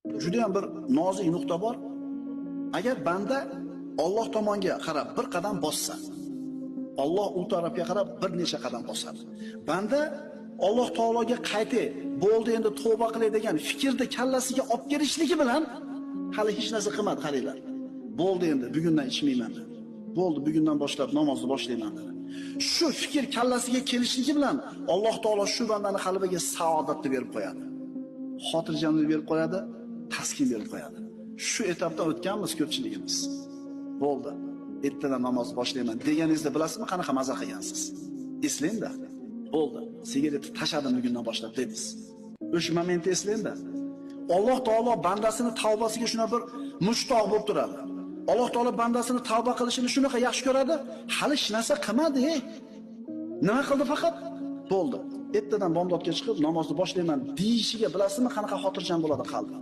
Juda ham bir nozik nuqta bor. Agar banda Alloh tomonga qarab bir qadam bossa, Alloh u tarafga qarab bir necha qadam bosadi. Banda Alloh taologa qaytay, bo'ldi endi tavba qilay degan fikrni kallasiga olib kelishligi bilan hali hech narsa qilmadi qaranglar. Bo'ldi endi bugundan ichmayman dedi. Bo'ldi bugundan boshlab namozni boshlayman dedi. Shu fikr kallasiga kelishligi bilan Alloh taolo shu bandani qalbiga saodatni berib qo'yadi. Xotirjamlik berib qo'yadi, taskin berib qo'yadi. Shu etapdan o'tganmiz ko'pchiligimiz. Bo'ldi. Ertadan namoz boshlayman deganingizda bilasizmi qanaqa maza qilgansiz? Eslangda. Bo'ldi. Sigaretni tashladim bugundan boshlab dedingiz. O'sha momentni eslangda. Alloh taolo bandasini tavbasiga shuna bir mushtoq bo'lib turadi. Alloh taolo bandasini tavba qilishini shunaqa yaxshi ko'radi. Hali hech narsa qilmadi. Nima qildi faqat? Bo'ldi. Ertadan bomdodga chiqib namozni boshlayman deyishiga bilasizmi qanaqa xotirjam bo'ladi qalbi?